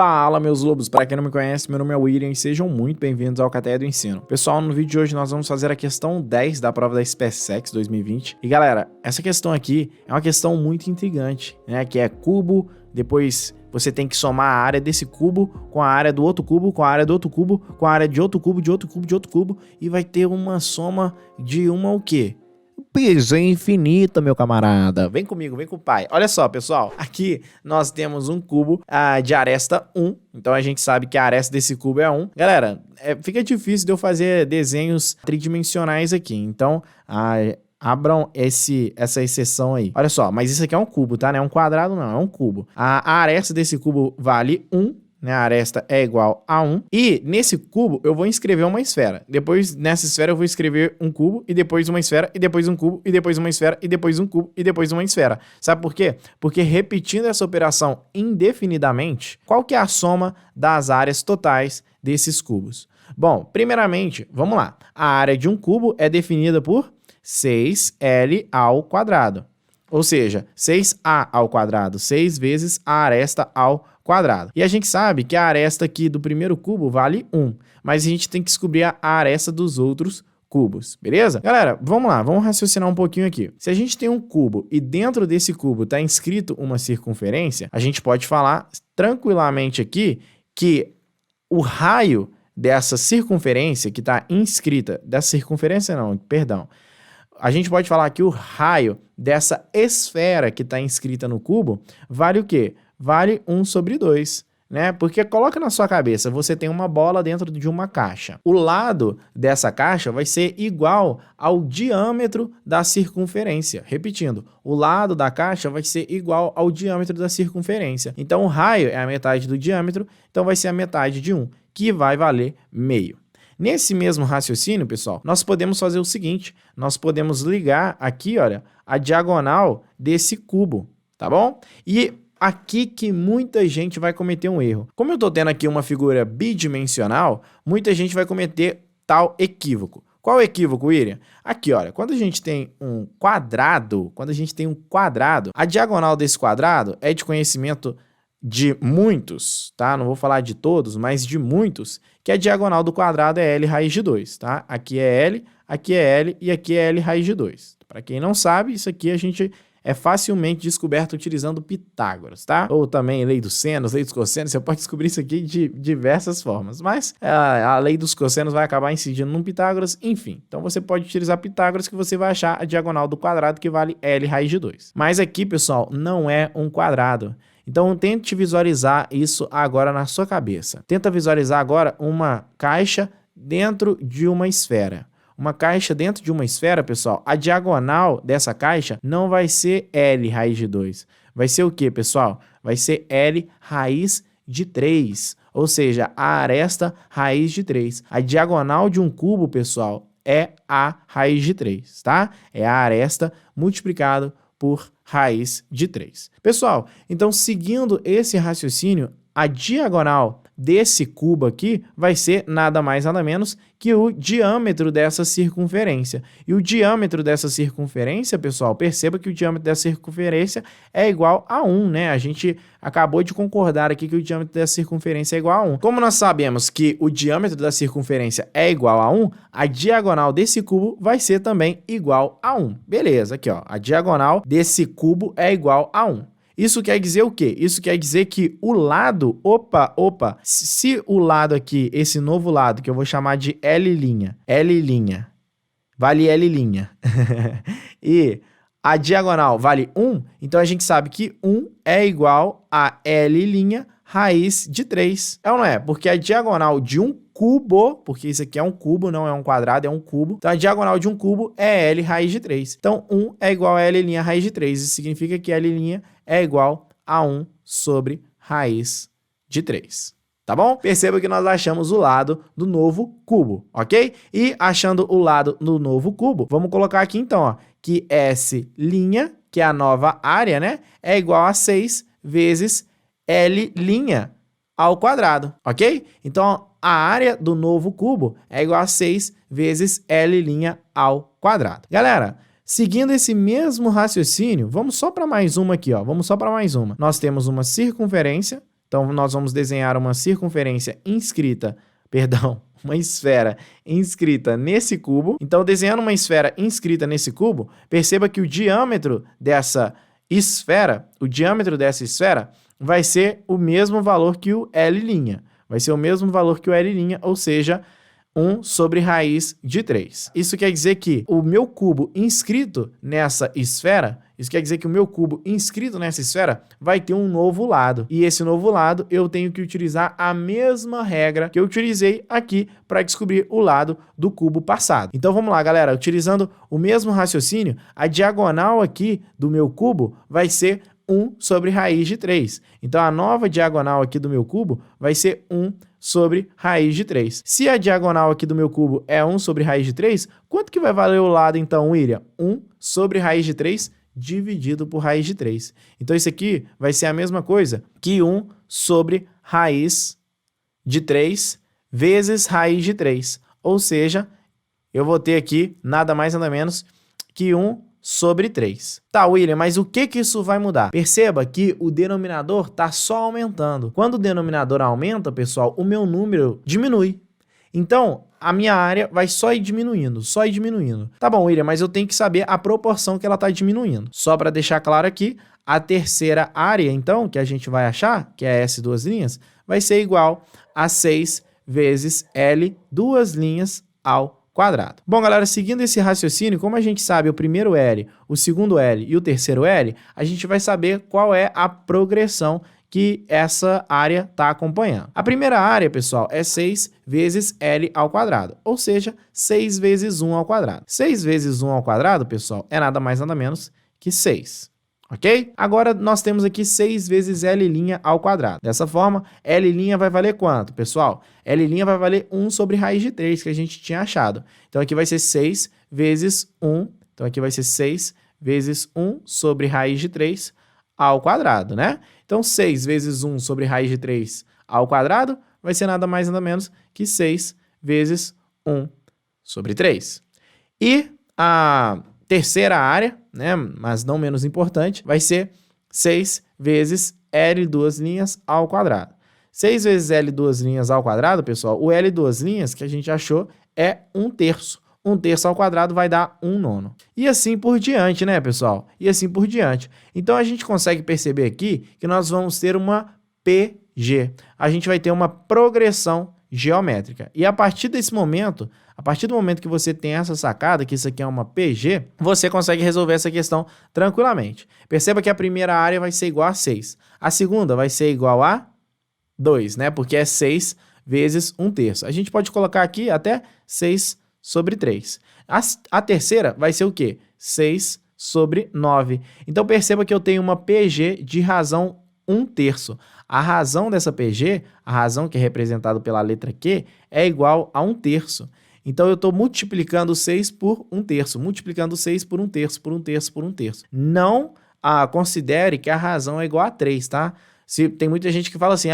Fala, meus lobos! Para quem não me conhece, meu nome é William e sejam muito bem-vindos ao Cateia do Ensino. Pessoal, no vídeo de hoje nós vamos fazer a questão 10 da prova da SpaceX 2020. E galera, essa questão aqui é uma questão muito intrigante, né? Que é cubo, depois você tem que somar a área desse cubo com a área do outro cubo, com a área do outro cubo, com a área de outro cubo, de outro cubo, de outro cubo, e vai ter uma soma de uma o quê? Peso infinito, meu camarada. Vem comigo, vem com o pai. Olha só, pessoal. Aqui nós temos um cubo de aresta 1. Então a gente sabe que a aresta desse cubo é 1. Galera, fica difícil de eu fazer desenhos tridimensionais aqui. Então, abram essa exceção aí. Olha só, mas isso aqui é um cubo, tá? Não é um quadrado, não. É um cubo. A aresta desse cubo vale 1. Né, a aresta é igual a 1. E nesse cubo eu vou inscrever uma esfera. Depois, nessa esfera, eu vou escrever um cubo, e depois uma esfera, e depois um cubo, e depois uma esfera, e depois um cubo, e depois uma esfera. Sabe por quê? Porque repetindo essa operação indefinidamente, qual que é a soma das áreas totais desses cubos? Bom, primeiramente, vamos lá. A área de um cubo é definida por 6L ao quadrado. Ou seja, 6A ao quadrado, 6 vezes a aresta ao quadrado. E a gente sabe que a aresta aqui do primeiro cubo vale 1, mas a gente tem que descobrir a aresta dos outros cubos, beleza? Galera, vamos lá, vamos raciocinar um pouquinho aqui. Se a gente tem um cubo e dentro desse cubo está inscrito uma circunferência, a gente pode falar tranquilamente aqui que o raio dessa circunferência que está inscrita, a gente pode falar que o raio dessa esfera que está inscrita no cubo vale o quê? Vale 1 sobre 2, né? Porque coloca na sua cabeça, você tem uma bola dentro de uma caixa. O lado dessa caixa vai ser igual ao diâmetro da circunferência. Repetindo, o lado da caixa vai ser igual ao diâmetro da circunferência. Então, o raio é a metade do diâmetro, então vai ser a metade de 1, que vai valer meio. Nesse mesmo raciocínio, pessoal, nós podemos fazer o seguinte, nós podemos ligar aqui, olha, a diagonal desse cubo, tá bom? E aqui que muita gente vai cometer um erro. Como eu estou tendo aqui uma figura bidimensional, muita gente vai cometer tal equívoco. Qual o equívoco, William? Aqui, olha, quando a gente tem um quadrado, a diagonal desse quadrado é de conhecimento de muitos, tá? Não vou falar de todos, mas de muitos, que a diagonal do quadrado é L raiz de 2, tá? Aqui é L e aqui é L raiz de 2. Para quem não sabe, isso aqui a gente é facilmente descoberto utilizando Pitágoras, tá? Ou também lei dos senos, lei dos cossenos, você pode descobrir isso aqui de diversas formas, mas a lei dos cossenos vai acabar incidindo no Pitágoras, enfim. Então você pode utilizar Pitágoras que você vai achar a diagonal do quadrado que vale L raiz de 2. Mas aqui, pessoal, não é um quadrado. Então, tente visualizar isso agora na sua cabeça. Tenta visualizar agora uma caixa dentro de uma esfera. Uma caixa dentro de uma esfera, pessoal, a diagonal dessa caixa não vai ser L raiz de 2. Vai ser o quê, pessoal? Vai ser L raiz de 3. Ou seja, a aresta raiz de 3. A diagonal de um cubo, pessoal, é A raiz de 3, tá? É a aresta multiplicado por raiz de 3. Pessoal, então seguindo esse raciocínio, a diagonal desse cubo aqui vai ser nada mais nada menos que o diâmetro dessa circunferência. E o diâmetro dessa circunferência, pessoal, perceba que o diâmetro dessa circunferência é igual a 1, né? A gente acabou de concordar aqui que o diâmetro dessa circunferência é igual a 1. Como nós sabemos que o diâmetro da circunferência é igual a 1, a diagonal desse cubo vai ser também igual a 1. Beleza, aqui ó, a diagonal desse cubo é igual a 1. Isso quer dizer o quê? Isso quer dizer que o lado, se o lado aqui, esse novo lado, que eu vou chamar de L', vale L', e a diagonal vale 1, então a gente sabe que 1 é igual a L' raiz de 3. É ou não é? Porque a diagonal de um cubo, porque isso aqui é um cubo, não é um quadrado, é um cubo. Então, a diagonal de um cubo é L raiz de 3. Então, 1 é igual a L' raiz de 3. Isso significa que L' é igual a 1 sobre raiz de 3. Tá bom? Perceba que nós achamos o lado do novo cubo, ok? E achando o lado do novo cubo, vamos colocar aqui então, ó, que S', que é a nova área, né, é igual a 6 vezes L' ao quadrado, ok? Então, a área do novo cubo é igual a 6 vezes L' ao quadrado. Galera, seguindo esse mesmo raciocínio, vamos só para mais uma aqui, ó. Vamos só para mais uma. Nós temos uma circunferência Então, nós vamos desenhar uma circunferência inscrita, perdão, uma esfera inscrita nesse cubo. Então, desenhando uma esfera inscrita nesse cubo, perceba que o diâmetro dessa esfera, vai ser o mesmo valor que o L'. Vai ser o mesmo valor que o L', ou seja, 1 sobre raiz de 3. Isso quer dizer que o meu cubo inscrito nessa esfera, vai ter um novo lado. E esse novo lado, eu tenho que utilizar a mesma regra que eu utilizei aqui para descobrir o lado do cubo passado. Então vamos lá, galera. Utilizando o mesmo raciocínio, a diagonal aqui do meu cubo vai ser 1 sobre raiz de 3. Então, a nova diagonal aqui do meu cubo vai ser 1 sobre raiz de 3. Se a diagonal aqui do meu cubo é 1 sobre raiz de 3, quanto que vai valer o lado, então, William? 1 sobre raiz de 3 dividido por raiz de 3. Então, isso aqui vai ser a mesma coisa que 1 sobre raiz de 3 vezes raiz de 3. Ou seja, eu vou ter aqui nada mais nada menos que 1 sobre 3. Tá, William, mas o que isso vai mudar? Perceba que o denominador está só aumentando. Quando o denominador aumenta, pessoal, o meu número diminui. Então, a minha área vai só ir diminuindo, Tá bom, William, mas eu tenho que saber a proporção que ela está diminuindo. Só para deixar claro aqui, a terceira área, então, que a gente vai achar, que é S duas linhas, vai ser igual a 6 vezes L duas linhas ao quadrado. Bom, galera, seguindo esse raciocínio, como a gente sabe o primeiro L, o segundo L e o terceiro L, a gente vai saber qual é a progressão que essa área está acompanhando. A primeira área, pessoal, é 6 vezes L ao quadrado, ou seja, 6 vezes 1 ao quadrado. 6 vezes 1 ao quadrado, pessoal, é nada mais nada menos que 6. Ok? Agora, nós temos aqui 6 vezes L' ao quadrado. Dessa forma, L' vai valer quanto, pessoal? L' vai valer 1 sobre raiz de 3, que a gente tinha achado. Então, aqui vai ser 6 vezes 1. Então, aqui vai ser 6 vezes 1 sobre raiz de 3 ao quadrado, né? Então, 6 vezes 1 sobre raiz de 3 ao quadrado vai ser nada mais nada menos que 6 vezes 1 sobre 3. E a terceira área, né, mas não menos importante, vai ser 6 vezes L duas linhas ao quadrado. 6 vezes L duas linhas ao quadrado, pessoal, o L duas linhas que a gente achou é 1/3. 1/3 ao quadrado vai dar 1/9. E assim por diante, né, pessoal? E assim por diante. Então, a gente consegue perceber aqui que nós vamos ter uma PG. A gente vai ter uma progressão geométrica. E a partir desse momento, a partir do momento que você tem essa sacada, que isso aqui é uma PG, você consegue resolver essa questão tranquilamente. Perceba que a primeira área vai ser igual a 6. A segunda vai ser igual a 2, né? Porque é 6 vezes 1/3. A gente pode colocar aqui até 6 sobre 3. A terceira vai ser o quê? 6 sobre 9. Então, perceba que eu tenho uma PG de razão 1/3. A razão dessa PG, a razão que é representada pela letra Q, é igual a 1/3. Então, eu estou multiplicando 6 por 1/3, multiplicando 6 por 1/3, por 1/3, por 1/3. Não considere que a razão é igual a 3, tá? Tem muita gente que fala assim,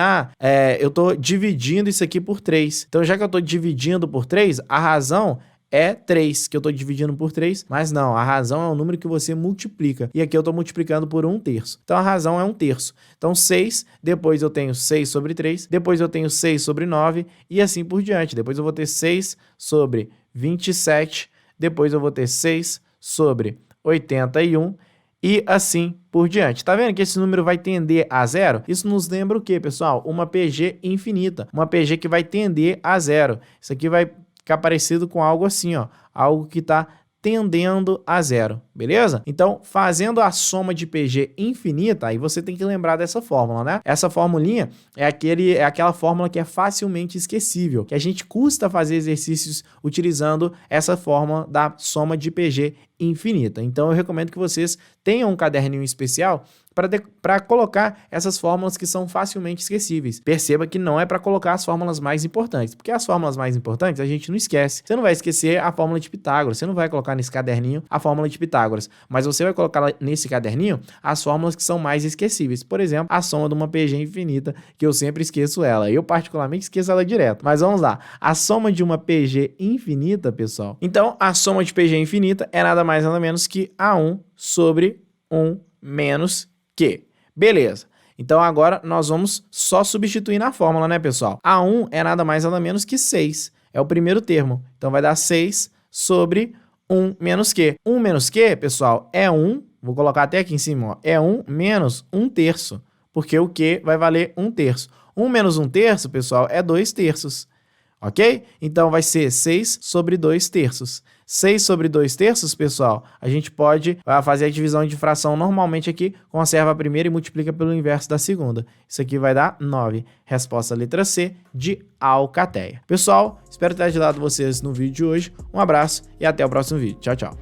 eu estou dividindo isso aqui por 3. Então, já que eu estou dividindo por 3, a razão é 3, que eu estou dividindo por 3, mas não, a razão é o número que você multiplica. E aqui eu estou multiplicando por 1/3. Então, a razão é 1/3. Então, 6, depois eu tenho 6 sobre 3, depois eu tenho 6 sobre 9 e assim por diante. Depois eu vou ter 6 sobre 27, depois eu vou ter 6 sobre 81 e assim por diante. Tá vendo que esse número vai tender a zero? Isso nos lembra o quê, pessoal? Uma PG infinita. Uma PG que vai tender a zero. Isso aqui vai ficar parecido com algo assim, ó. Algo que está tendendo a zero, beleza? Então, fazendo a soma de PG infinita, aí você tem que lembrar dessa fórmula, né? Essa formulinha é aquela fórmula que é facilmente esquecível, que a gente custa fazer exercícios utilizando essa fórmula da soma de PG infinita. Então, eu recomendo que vocês tenham um caderninho especial para colocar essas fórmulas que são facilmente esquecíveis. Perceba que não é para colocar as fórmulas mais importantes, porque as fórmulas mais importantes a gente não esquece. Você não vai esquecer a fórmula de Pitágoras, você não vai colocar nesse caderninho a fórmula de Pitágoras, mas você vai colocar nesse caderninho as fórmulas que são mais esquecíveis. Por exemplo, a soma de uma PG infinita, que eu sempre esqueço ela. Eu particularmente esqueço ela direto. Mas vamos lá. A soma de uma PG infinita, pessoal. Então, a soma de PG infinita é nada mais nada menos que A1 sobre 1 menos Q. Beleza. Então agora nós vamos só substituir na fórmula, né, pessoal? A1 é nada mais nada menos que 6. É o primeiro termo. Então vai dar 6 sobre 1 menos Q. 1 menos Q, pessoal, é 1. Vou colocar até aqui em cima, ó. É 1 menos 1 terço. Porque o Q vai valer 1 terço. 1 menos 1 terço, pessoal, é 2 terços. Ok? Então vai ser 6 sobre 2 terços. 6 sobre 2 terços, pessoal, a gente pode fazer a divisão de fração normalmente aqui, conserva a primeira e multiplica pelo inverso da segunda. Isso aqui vai dar 9. Resposta letra C, de alcateia. Pessoal, espero ter ajudado vocês no vídeo de hoje. Um abraço e até o próximo vídeo. Tchau, tchau.